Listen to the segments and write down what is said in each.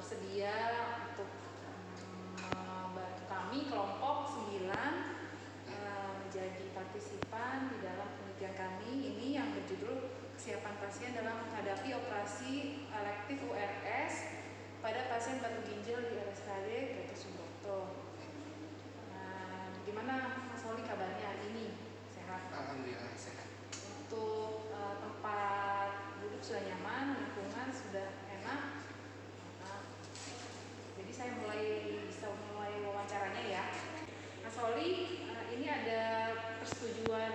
bersedia untuk membantu kami kelompok 9 menjadi partisipan di dalam penelitian kami ini yang berjudul kesiapan pasien dalam menghadapi operasi elektif URS pada pasien batu ginjal di RSUD Gatot Subroto. Gimana Mas Oli kabarnya hari ini? Sehat? Alhamdulillah sehat. Untuk tempat duduk sudah nyaman, lingkungan sudah enak. Jadi saya bisa mulai wawancaranya ya. Mas Oli, ini ada persetujuan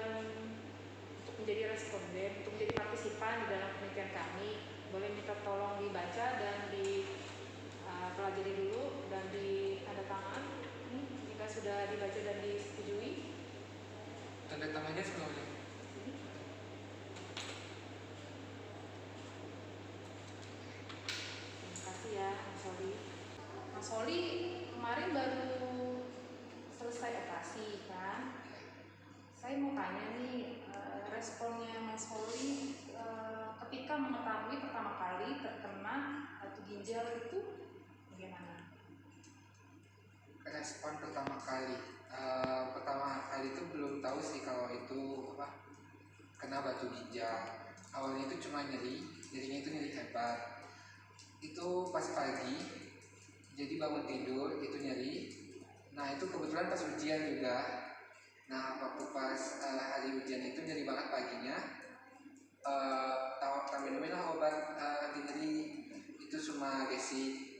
untuk menjadi responden, untuk menjadi partisipan di dalam penelitian kami. Boleh minta tolong dibaca dan dipelajari dulu dan ditanda tangan. Jika sudah dibaca dan disetujui. Tanda tangannya sebelumnya. Terima kasih ya Mas Oli. Mas Oli kemarin baru selesai operasi kan? Saya mau tanya nih, responnya Mas Oli ketika mengetahui pertama kali terkena batu ginjal itu bagaimana? Respon pertama kali itu belum tahu sih kalau itu kena batu ginjal. Awalnya itu cuma nyerinya itu nyeri hebat. Itu pas pagi, jadi bangun tidur itu nyeri. Nah itu kebetulan pas ujian juga. Nah waktu pas hari ujian itu nyeri banget paginya. Minum lah obat anti nyeri itu cuma gesi.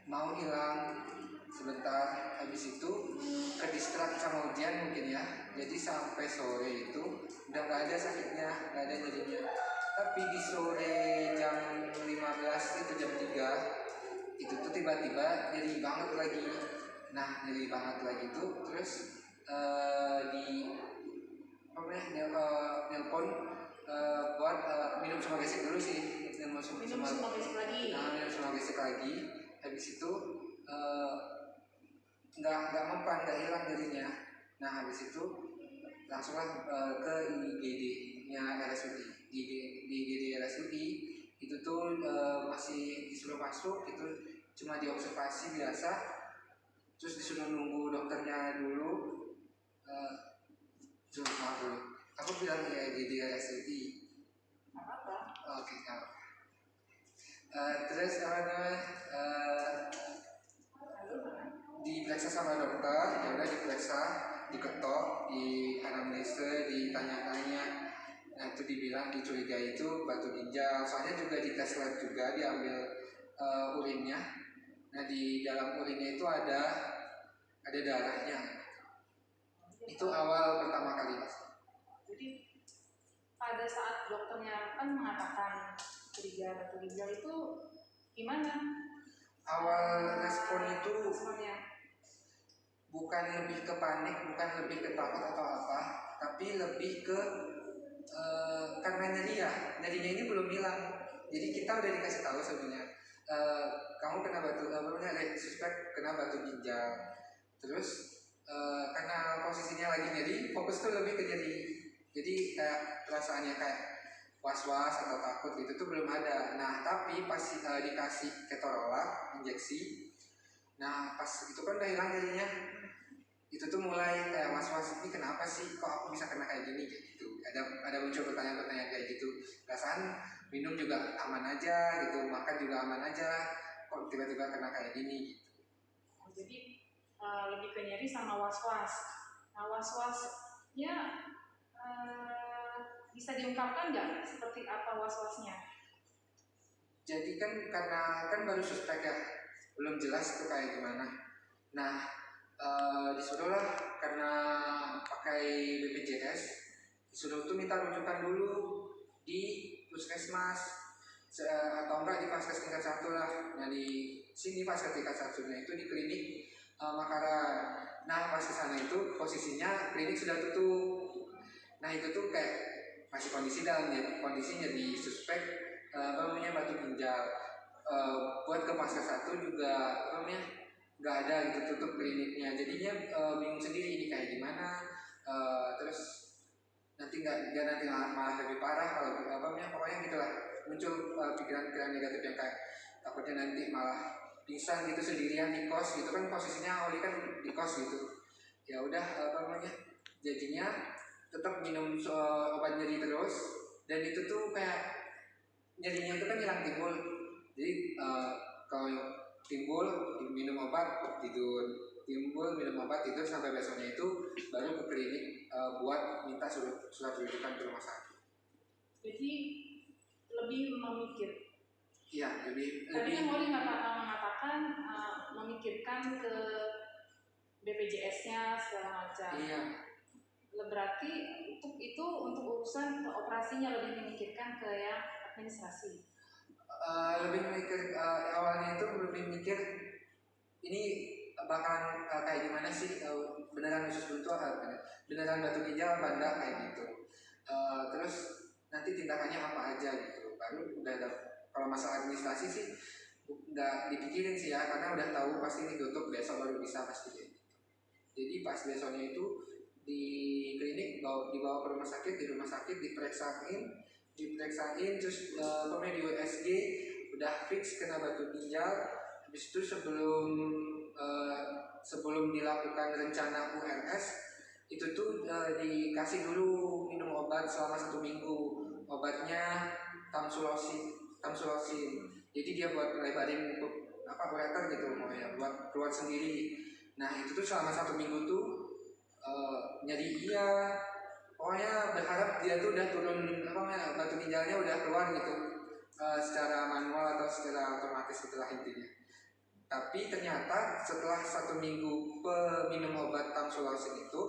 Mau hilang sebentar, habis itu ke distrak sama ujian mungkin ya. Jadi sampai sore itu udah nggak ada sakitnya, nggak ada nyerinya. Tapi di sore jam 15 itu jam 3 itu tuh tiba-tiba nyeri banget lagi. Nah nyeri banget lagi tuh terus nelpon buat minum sama gesek dulu sih. Minum sama gesek lagi. Nah minum sama gesek lagi. Habis itu nggak mempan, nggak hilang nyerinya. Nah habis itu langsunglah ke IGD-nya RSUD. Di IGD RSUD itu tuh masih disuruh masuk, itu cuma diobservasi biasa, terus disuruh nunggu dokternya dulu. Maaf dulu, aku bilang ya IGD RSUD. Apa? Oke, terus apa namanya? Diperiksa sama dokter, ya udah diperiksa, diketok, di anamnesa, ditanya-tanya. Nah itu dibilang dicurigai itu batu ginjal. Soalnya juga di tes lab juga diambil urinnya. Nah di dalam urinnya itu ada darahnya. Itu awal pertama kali mas. Jadi pada saat dokternya kan mengatakan curiga batu ginjal itu gimana? Awal respon itu responnya bukan lebih ke panik, bukan lebih ke takut atau apa, tapi lebih ke karena nyerinya ini belum hilang. Jadi kita udah dikasih tahu sebenarnya kamu kena suspek kena batu ginjal. Terus karena posisinya lagi nyeri, fokus tuh lebih ke nyeri. Jadi kayak perasaannya kayak was-was atau takut gitu tuh belum ada. Nah tapi pas dikasih ketorolak injeksi, nah pas itu kan udah hilang nyerinya. Itu tuh mulai kayak was-was, ini kenapa sih kok aku bisa kena kayak gini gitu. Ada muncul pertanyaan-pertanyaan kayak gitu. Perasaan minum juga aman aja gitu, makan juga aman aja, kok tiba-tiba kena kayak gini gitu. Jadi lebih ke nyeri sama was-was. Nah was-wasnya bisa diungkapkan nggak seperti apa was-wasnya? Jadi karena baru suspek ya, belum jelas tuh kayak gimana. Nah disuruhlah karena pakai BPJS, disuruh tuh minta rujukan dulu di puskesmas atau enggak di Vaskes tingkat 1 lah. Nah di sini Vaskes tingkat 1-nya itu di klinik Makarar. Nah pas kesana itu posisinya klinik sudah tutup. Nah itu tuh kayak masih kondisinya di suspek batu ginjal. Buat ke Vaskes 1 juga nggak ada gitu, tutup kliniknya. Jadinya bingung sendiri ini kayak gimana. Terus nanti nanti malah lebih parah kalau pokoknya gitulah, muncul pikiran-pikiran negatif yang kayak takutnya nanti malah pingsan gitu sendirian di kos gitu kan, posisinya Oli kan di kos gitu. Ya udah apa namanya, jadinya tetap minum obat nyeri terus, dan itu tuh kayak nyerinya itu kan hilang timbul. Jadi kalau timbul minum obat tidur, timbul minum obat tidur, sampai besoknya itu baru ke klinik buat minta surat rujukan ke rumah sakit. Jadi lebih memikir. Iya, lebih. Tadi kan Molly mengatakan memikirkan ke BPJS-nya segala macam. Iya. Berarti untuk urusan operasinya lebih memikirkan ke yang administrasi. Lebih mikir awalnya itu lebih mikir ini bakalan kayak gimana sih, beneran usus buntu beneran batu ginjal apa enggak kayak gitu. Terus nanti tindakannya apa aja gitu. Baru udah ada, kalau masalah administrasi sih nggak dipikirin sih ya, karena udah tahu pasti ini tutup besok baru bisa pasti gitu. Jadi pas besoknya itu di klinik dibawa ke rumah sakit, di rumah sakit diperiksain terus pemain di USG udah fix kena batu ginjal. Habis itu sebelum dilakukan rencana URS itu tuh dikasih dulu minum obat selama 1 minggu, obatnya tamsulosin. Jadi dia buat lebarin ureter gitu, mau ya buat keluar sendiri. Nah itu tuh selama 1 minggu tuh nyeri iya, pokoknya berharap dia tuh udah turun batu ginjalnya udah keluar gitu, secara manual atau secara otomatis itulah intinya. Tapi ternyata setelah 1 minggu minum obat tamsulosin itu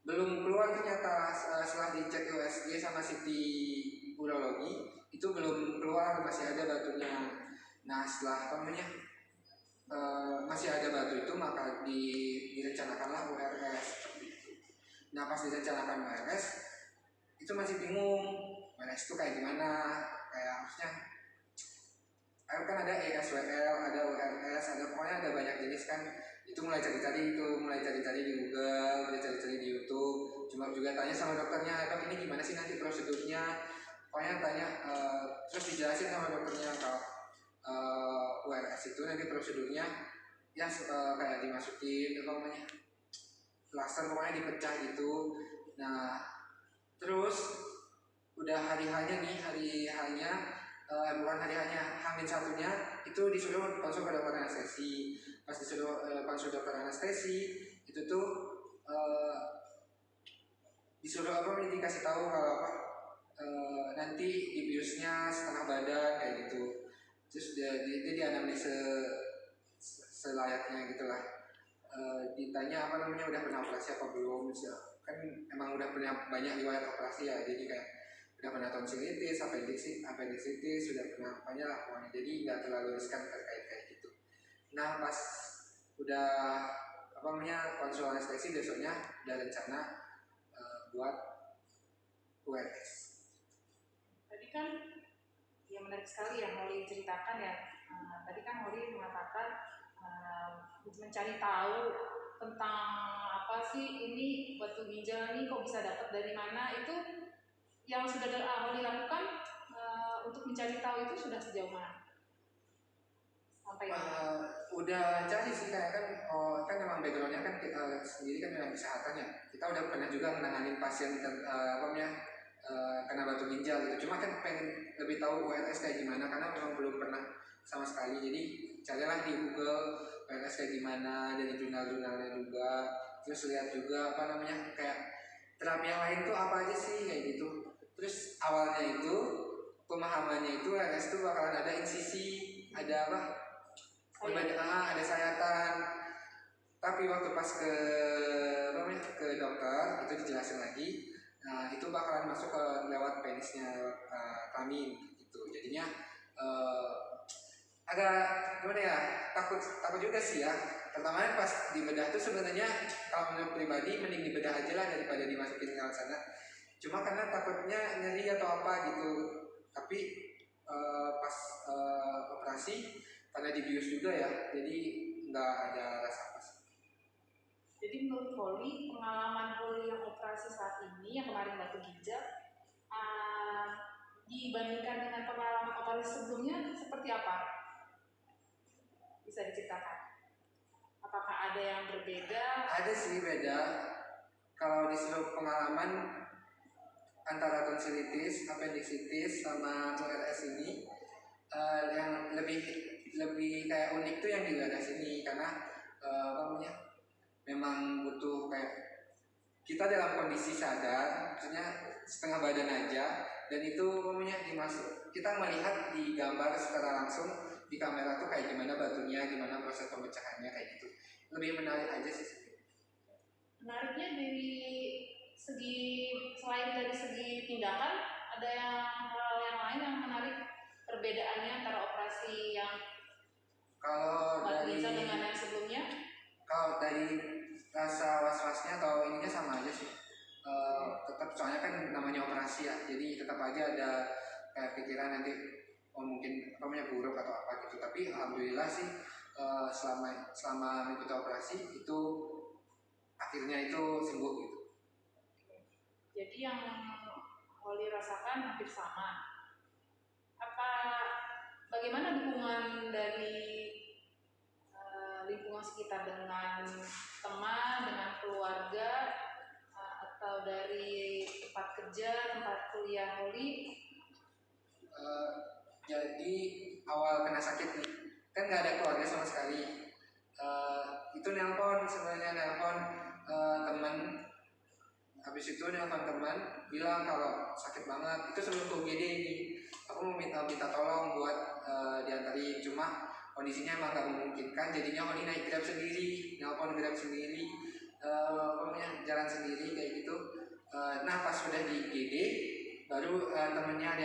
belum keluar ternyata. Setelah dicek USG sama CT urologi itu belum keluar, masih ada batunya. Nah setelah masih ada batu itu, maka direncanakanlah URS. Nah pas direncanakan URS itu masih bingung URS itu kayak gimana, kayak maksudnya kan ada ESWL, ada URS, ada pokoknya ada banyak jenis kan. Itu mulai cari-cari di Google, mulai cari-cari di YouTube. Cuma juga tanya sama dokternya, dok ini gimana sih nanti prosedurnya? Pokoknya tanya, terus dijelasin sama dokternya kalau URS itu nanti prosedurnya ya kayak dimasukin plaster, pokoknya dipecah gitu. Nah terus udah hari-hanya bukan hari-hanya, Hamin satunya itu disuruh konsul ke dokter anestesi. Pas disuruh konsul dokter anestesi itu tuh disuruh dikasih tahu kalau nanti dibiusnya setengah badan kayak gitu. Terus dia dianamnesa selayaknya gitulah. Ditanya udah pernah operasi apa belum, kan emang udah punya banyak riwayat operasi ya, jadi kayak udah pernah tonsilitis, appendicitis, sudah pernah banyak lah pokoknya, jadi nggak terlalu riskan terkait kayak gitu. Nah pas udah konsul anestesi besoknya udah rencana buat URS. Tadi kan ya menarik sekali yang Holly ceritakan ya. Tadi kan Holly mengatakan mencari tahu tentang apa sih ini batu ginjal ini kok bisa dapat dari mana, itu yang sudah Holly lakukan untuk mencari tahu itu sudah sejauh mana? Sampai udah cari sih, kayak kan memang backgroundnya kan kita sendiri kan memang kesehatan ya. Kita udah pernah juga menangani pasien kena batu ginjal gitu. Cuma kan pengen lebih tahu URS kayak gimana karena memang belum pernah sama sekali. Jadi carilah di Google URS kayak gimana, dari jurnal-jurnalnya juga. Terus lihat juga kayak terapi yang lain tuh apa aja sih kayak gitu. Terus awalnya itu pemahamannya itu URS tuh bakalan ada insisi, ada ada sayatan. Tapi waktu pas ke dokter itu dijelasin lagi, nah itu bakalan masuk ke lewat penisnya, kelamin gitu. Jadinya agak takut juga sih ya. Pertama pas dibedah tuh sebenarnya kalau menurut pribadi mending dibedah aja lah daripada dimasukin ke sana. Cuma karena takutnya nyeri atau apa gitu. Tapi pas operasi karena dibius juga ya, jadi nggak ada rasa apa sih. Jadi menurut Holly, pengalaman Holly yang operasi saat ini yang kemarin batu ginjal dibandingkan dengan pengalaman operasi sebelumnya seperti apa? bisa diceritakan? Apakah ada yang berbeda? Ada sih beda. Kalau di seluruh pengalaman antara tonsilitis, appendicitis sama URS ini, yang lebih kayak unik tuh yang di URS ini karena apa namanya, memang butuh kayak kita dalam kondisi sadar, maksudnya setengah badan aja, dan itu namanya dimasuk, kita melihat di gambar secara langsung di kamera tuh kayak gimana batunya, gimana proses pemecahannya kayak gitu. Lebih menarik aja sih. Menariknya dari segi, selain dari segi tindakan, ada hal yang lain yang menarik perbedaannya antara operasi yang Kalau dari Ginjal dengan yang sebelumnya? Kalau dari rasa was-wasnya atau ininya sama aja sih. Tetap soalnya kan namanya operasi ya, jadi tetap aja ada kayak pikiran nanti oh mungkin namanya buruk atau apa gitu. Tapi alhamdulillah sih selama mengikuti operasi itu akhirnya itu sembuh gitu. Jadi yang Holly rasakan hampir sama. Bagaimana dukungan dari lingkungan sekitar, dengan teman, dengan keluarga, atau dari tempat kerja, tempat kuliah Holly? Jadi awal kena sakit nih, kan nggak ada keluarga sama sekali. Itu nelpon teman. Habis itu nelpon teman bilang kalau sakit banget. Itu sebelum ke UGD ini. Aku mau minta tolong buat diantarin, cuma kondisinya emang gak memungkinkan. Jadinya Oni naik Grab sendiri, nelpon Grab sendiri, jalan sendiri kayak gitu. Nah pas sudah di IGD baru temennya ada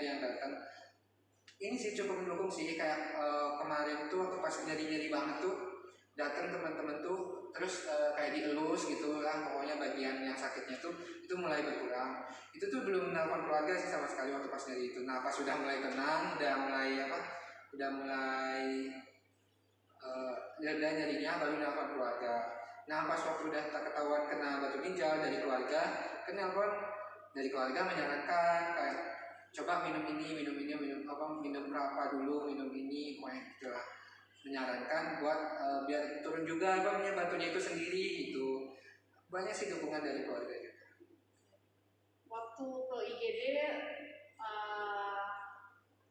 yang datang. Ini sih cukup mendukung sih, kayak kemarin tuh waktu pas nyeri banget tuh datang teman-teman tuh, terus kayak dielus gitu lah, pokoknya bagian yang sakitnya tuh itu mulai berkurang. Itu tuh belum nelpon keluarga sih sama sekali waktu pas nyeri itu. Nah pas sudah mulai tenang, udah mulai reda nyerinya, baru nelpon keluarga. Nah pas waktu udah tak ketahuan kena batu ginjal dari keluarga, kan nelpon dari keluarga menyarankan kayak coba minum berapa dulu, minum ini, pokoknya gitu lah. Menyarankan buat biar turun juga batunya itu sendiri gitu. Banyak sih dukungan dari keluarga juga. Waktu ke IGD,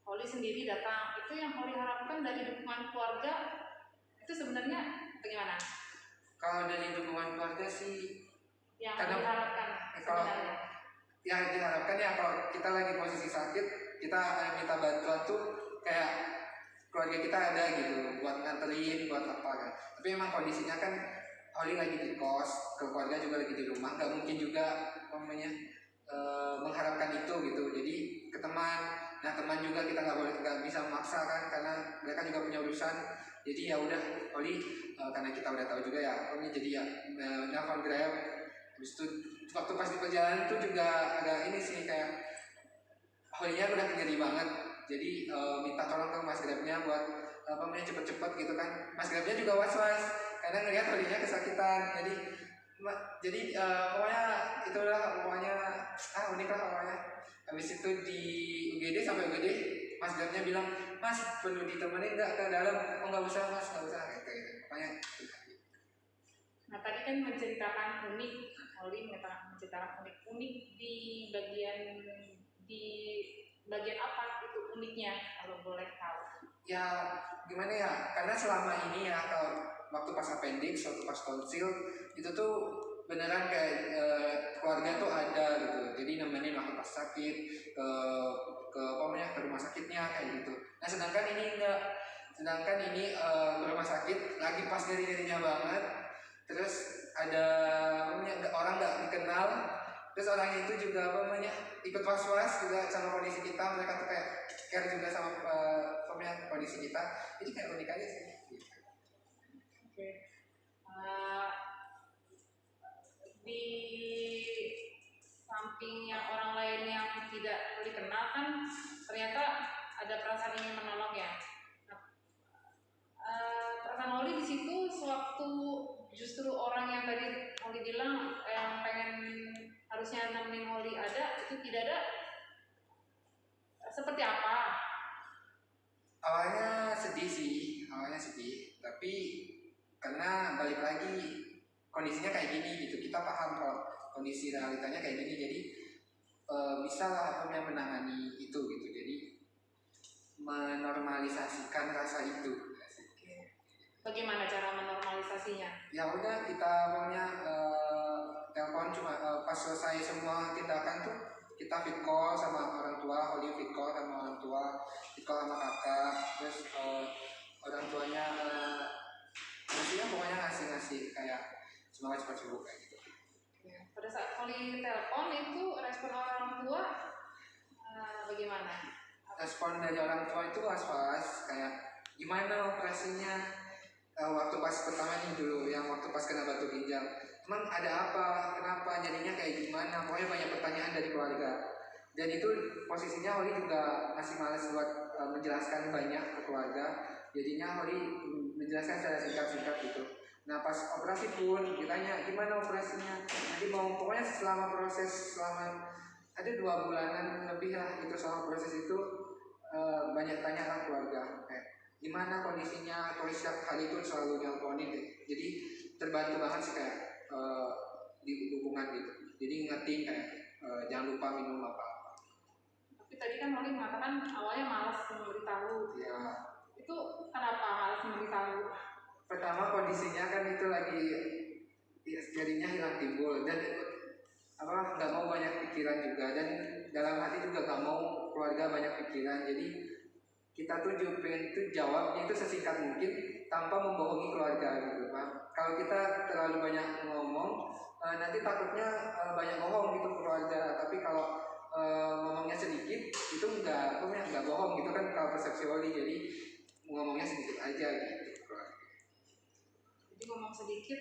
Holly sendiri datang, itu yang Holly harapkan dari dukungan keluarga itu sebenarnya bagaimana? Kalau dari dukungan keluarga sih yang diharapkan sebenarnya? Yang diharapkan ya kalau kita lagi posisi sakit, kita minta bantuan tuh kayak keluarga kita ada gitu buat nganterin, buat apa kan. Tapi emang kondisinya kan Holly lagi di kos, keluarga juga lagi di rumah, nggak mungkin juga mengharapkan itu gitu. Jadi ke teman, nah teman juga kita nggak bisa memaksa kan, karena mereka juga punya urusan. Jadi ya udah Holly, karena kita udah tahu juga ya, Holly jadi ya nelfon Grab. Habis itu waktu pas di perjalanan tuh juga agak ini sih, kayak Holly-nya udah nyeri banget. Jadi minta tolong ke Mas Grabnya buat cepet-cepet gitu kan. Mas Grabnya juga was-was karena ngelihat Holly-nya kesakitan. Jadi pokoknya unik lah pokoknya. Habis itu di UGD sampai UGD, Mas Grabnya bilang, Mas perlu ditemenin nggak ke dalam? Oh nggak usah Mas, nggak usah gitu. Pokoknya. Nah tadi kan menceritakan unik, Holly menceritakan unik di bagian apa itu uniknya kalau boleh tahu? Ya gimana ya, karena selama ini ya kalau waktu pas appendix, waktu pas tonsil itu tuh beneran kayak keluarga tuh ada gitu, jadi nemenin waktu pas sakit ke rumah sakitnya kayak gitu. Nah sedangkan ini enggak, ke rumah sakit lagi pas nyeri-nyerinya banget, terus ada orang nggak dikenal, terus orang itu juga ikut was-was juga sama kondisi kita, mereka tuh kayak care juga sama kondisi kita, jadi kayak unik aja sih. Oke. Di samping yang orang lain yang tidak dikenal kan ternyata ada perasaan ingin menolong ya. Perasaan Holly di situ sewaktu justru orang yang tadi Holly bilang yang pengen harusnya nemenin Holly ada, itu tidak ada, seperti apa? Awalnya sedih sih, banyak sih, tapi karena balik lagi kondisinya kayak gini gitu, kita paham kalau kondisi realitanya kayak gini, jadi bisa lah apa menangani itu gitu, jadi menormalisasikan rasa itu. Bagaimana cara menormalisasinya? Ya udah, kita punya telepon cuma pas selesai semua tindakan tuh kita fit call sama orang tua, Holly fit call sama orang tua, fit call sama kakak, terus orang tuanya maksudnya pokoknya ngasih kayak semangat cepat sembuh kayak gitu. Ya, pada saat Holly telepon itu respon orang tua bagaimana? Respon dari orang tua itu was-was kayak gimana operasinya. Waktu pas pertama ini dulu, yang waktu pas kena batu ginjal, emang ada apa, kenapa, jadinya kayak gimana, pokoknya banyak pertanyaan dari keluarga. Dan itu posisinya Holly juga masih malas buat menjelaskan banyak ke keluarga, jadinya Holly menjelaskan secara singkat-singkat gitu. Nah pas operasi pun ditanya gimana operasinya, nanti mau pokoknya selama proses, selama ada 2 bulanan lebih lah gitu selama proses itu, banyak tanya lah keluarga gimana kondisinya, atau setiap hari itu selalu nelponin deh. Jadi terbantu banget sih kayak di dukungan gitu. Jadi ngertiin kayak jangan lupa minum apa-apa. Tapi tadi kan Holly mengatakan awalnya malas memberitahu. Ya. Itu kenapa malas memberitahu? Pertama kondisinya kan itu lagi ya, jadinya hilang timbul dan nggak mau banyak pikiran juga, dan dalam hati juga nggak mau keluarga banyak pikiran. Jadi kita tuh pengen tuh jawabnya itu sesingkat mungkin tanpa membohongi keluarga gitu Pak. Kalau kita terlalu banyak ngomong nanti takutnya banyak bohong gitu keluarga. Tapi kalau ngomongnya sedikit itu nggak bohong gitu kan kalau persepsi Oli. Jadi ngomongnya sedikit aja gitu. Jadi ngomong sedikit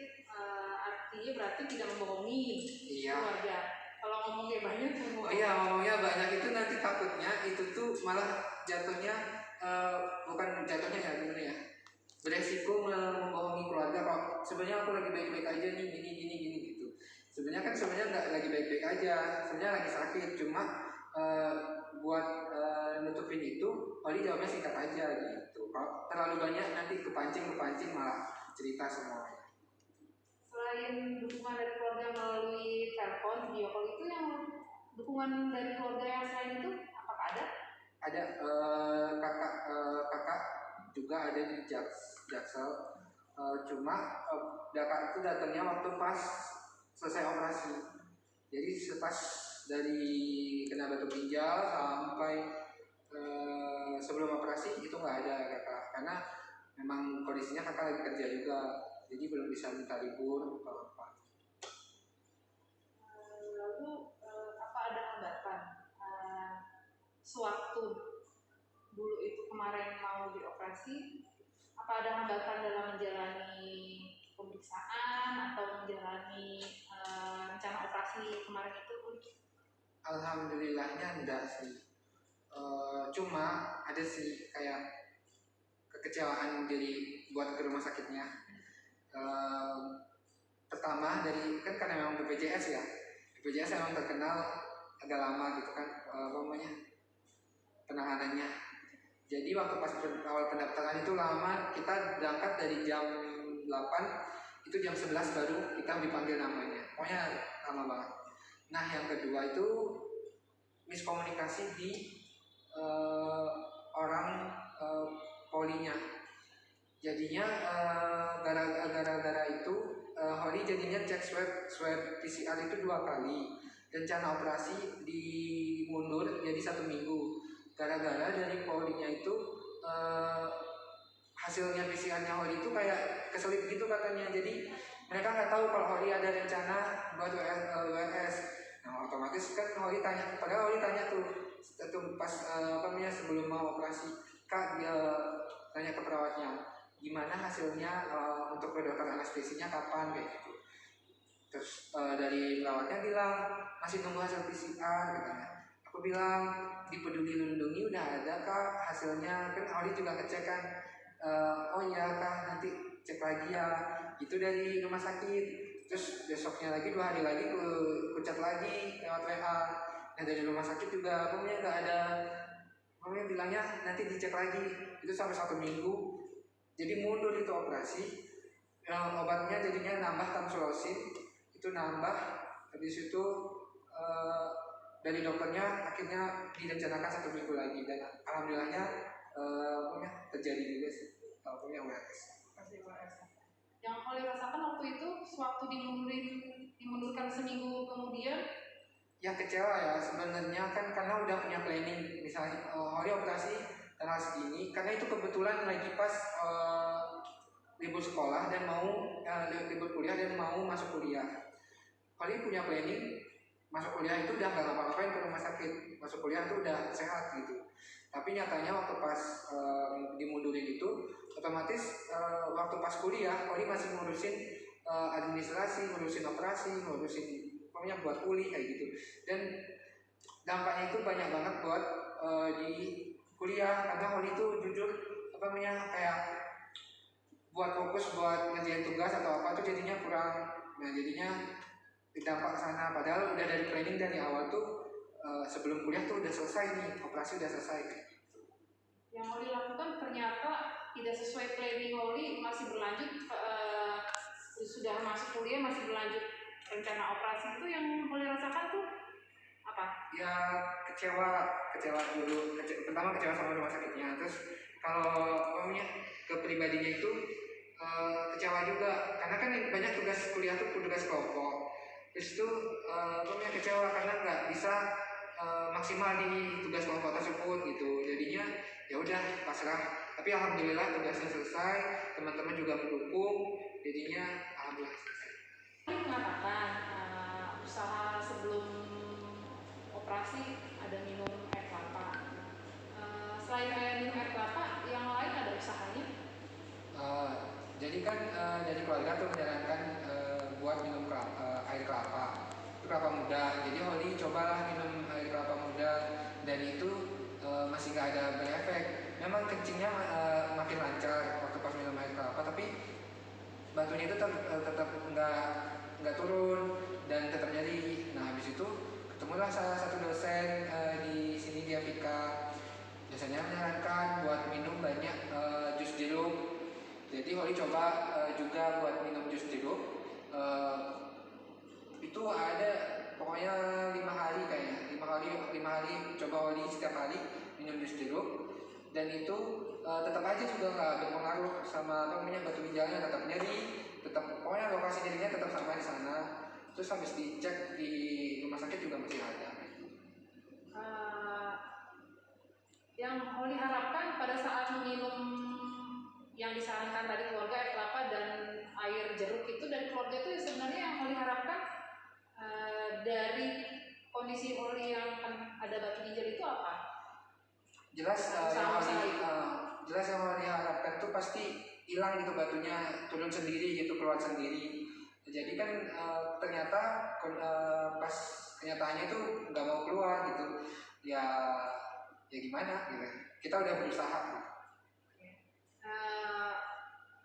artinya berarti tidak membohongi keluarga. Kalau ngomongnya banyak ngomongnya banyak itu nanti takutnya itu tuh malah jatuhnya bukan jatuhnya ya gimana ya, beresiko membohongi keluarga. Kalau sebenarnya aku lagi baik-baik aja nih gini gitu, sebenarnya nggak lagi baik-baik aja, sebenarnya lagi sakit, cuma buat nutupin itu Oli jawabnya singkat aja gitu. Kalau terlalu banyak nanti kepancing malah cerita semuanya. Selain dukungan dari keluarga melalui telepon, video call, itu yang dukungan dari keluarga yang selain itu apakah ada? Ada kakak juga ada di Jaksel, cuma kakak itu datangnya waktu pas selesai operasi. Jadi pas dari kena batu ginjal sampai sebelum operasi itu nggak ada kakak, karena memang kondisinya kakak lagi kerja juga, jadi belum bisa minta libur atau apa. Lalu apa ada hambatan sewaktu dulu itu kemarin mau dioperasi, apa ada hambatan dalam menjalani pemeriksaan atau menjalani rencana operasi kemarin itu? Alhamdulillahnya enggak sih, cuma ada sih kayak kekecewaan dari buat ke rumah sakitnya. Pertama dari karena memang BPJS memang terkenal agak lama gitu kan penanganannya. Jadi waktu pas awal pendaftaran itu lama, kita berangkat dari jam 8 itu jam 11 baru kita dipanggil namanya, pokoknya lama banget. Nah yang kedua itu miskomunikasi di orang polinya. Jadinya gara-gara itu Holly jadinya cek swab PCR itu 2 kali. Rencana operasi dimundur jadi 1 minggu. Gara-gara dari polinya itu hasilnya PCR-nya Holly itu kayak keselip gitu katanya. Jadi mereka nggak tahu kalau Holly ada rencana buat WS. Nah otomatis kan Holly tanya, padahal Holly tanya tuh pas sebelum mau operasi, Kak dia tanya ke perawatnya gimana hasilnya untuk ke dokter anestesinya kapan kayak gitu. Terus dari perawatnya bilang masih nunggu hasil PCR katanya. Aku bilang di Peduli Lindungi udah ada Kak hasilnya, kan Oli juga ngecek kan. Oh iya Kak nanti cek lagi ya, itu dari rumah sakit. Terus besoknya lagi 2 hari lagi ku chat lagi lewat WA. Nah dari rumah sakit juga pokoknya nggak ada, pokoknya bilangnya nanti dicek lagi. Itu sampai 1 minggu jadi mundur itu operasi. Obatnya jadinya nambah tamsulosin, itu nambah. Habis itu dari dokternya akhirnya direncanakan 1 minggu lagi, dan alhamdulillahnya terjadi juga sih punya URS. Yang Oli rasakan waktu itu sewaktu dimundurkan seminggu kemudian? Ya kecewa ya sebenarnya, kan karena udah punya planning, misalnya Oli operasi tanggal segini, karena itu kebetulan lagi pas libur sekolah dan mau libur kuliah dan mau masuk kuliah. Oli punya planning masuk kuliah itu udah gak ngapa-ngapain ke rumah sakit, masuk kuliah itu udah sehat gitu. Tapi nyatanya waktu pas dimundurin itu, otomatis waktu pas kuliah Oli masih ngurusin administrasi, ngurusin operasi, ngurusin pokoknya buat kuliah kayak gitu. Dan dampaknya itu banyak banget buat di kuliah, karena Oli itu jujur kayak buat fokus buat ngerjain tugas atau apa tuh jadinya kurang. Nah jadinya dampak sana, padahal udah dari planning dari awal tuh sebelum kuliah tuh udah selesai nih, operasi udah selesai. Yang Oli lakukan ternyata tidak sesuai planning Oli, masih berlanjut sudah masuk kuliah masih berlanjut rencana operasi. Itu yang Oli rasakan tuh apa? Ya kecewa dulu. Pertama kecewa sama rumah sakitnya, terus kalau kepribadinya itu kecewa juga, karena kan banyak tugas kuliah tuh tugas kelompok. Terus itu kecewa karena nggak bisa maksimal di tugas kelompok tersebut gitu. Jadinya ya udah pasrah. Tapi alhamdulillah tugasnya selesai, teman-teman juga mendukung. Jadinya alhamdulillah selesai. Ini mengatakan usaha sebelum operasi ada minum air kelapa. Selain minum air kelapa, yang lain ada usahanya? Jadi kan dari keluarga tuh menyarankan buat minum air kelapa, itu kelapa muda. Jadi Oli cobalah minum air kelapa muda, dan itu masih nggak ada berefek. Memang kencingnya makin lancar waktu pas minum air kelapa, tapi batunya itu tetap nggak turun dan tetap nyeri. Nah habis itu ketemulah salah satu dosen di sini di Afrika. Dosennya menyarankan buat minum banyak jus jeruk. Jadi Oli coba juga buat minum jus jeruk. Itu ada pokoknya 5 hari kayaknya, 5 hari coba Oli setiap hari minum jus jeruk, dan itu tetap aja juga nggak berpengaruh sama batu ginjalnya, tetap nyeri, tetap pokoknya lokasi nyerinya tetap sama di sana. Terus habis dicek di rumah sakit juga masih ada. Yang Oli harapkan pada saat meminum yang disarankan tadi keluarga air kelapa dan air jeruk itu dari keluarga itu sebenarnya yang Oli harapkan dari kondisi Oli yang ada batu ginjal itu apa? Jelas yang Oli harapkan tuh pasti hilang gitu, batunya turun sendiri gitu, keluar sendiri. Jadi kan ternyata pas kenyataannya itu nggak mau keluar gitu. Ya gimana gitu. Kita udah berusaha.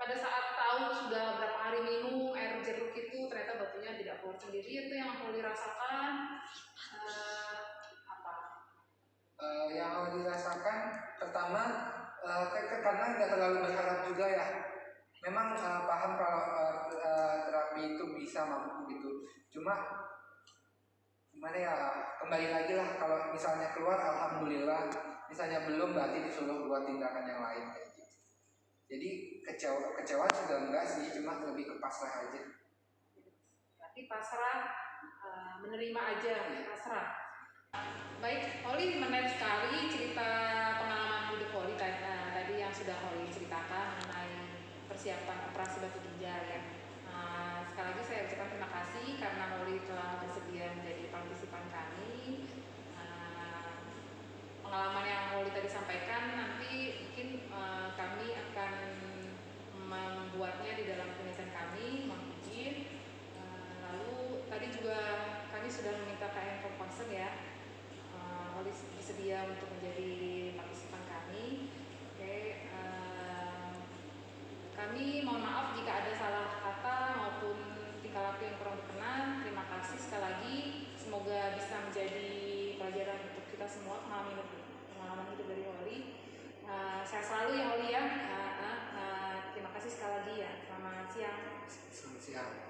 Pada saat tahu sudah berapa hari minum air jeruk itu ternyata batunya tidak keluar sendiri, itu yang Oli rasakan apa? Yang Oli rasakan pertama karena nggak terlalu berharap juga ya. Memang paham kalau terapi itu bisa mampu gitu. Cuma gimana ya, kembali lagi lah, kalau misalnya keluar alhamdulillah, misalnya belum berarti disuruh buat tindakan yang lain kayak gitu. Jadi kecewa juga enggak sih, cuma lebih ke pasrah aja. Berarti pasrah, menerima aja, pasrah. Baik, Oli, menarik sekali cerita pengalaman hidup Oli tadi yang sudah Oli ceritakan mengenai persiapan operasi batu ginjal ya. Sekali lagi saya ucapkan terima kasih karena Oli telah bersedia menjadi partisipan kami. Pengalaman yang Oli tadi sampaikan nanti mungkin kami akan membuatnya di dalam penelitian kami, mungkin. Lalu tadi juga kami sudah meminta KM Compassion ya, Oli bersedia untuk menjadi partisipan kami. Oke, kami mohon maaf jika ada salah kata maupun tingkah laku yang kurang berkenan. Terima kasih sekali lagi. Semoga bisa menjadi pelajaran untuk kita semua pengalaman hidup dari Oli. Saya selalu ya Oli ya. Siap.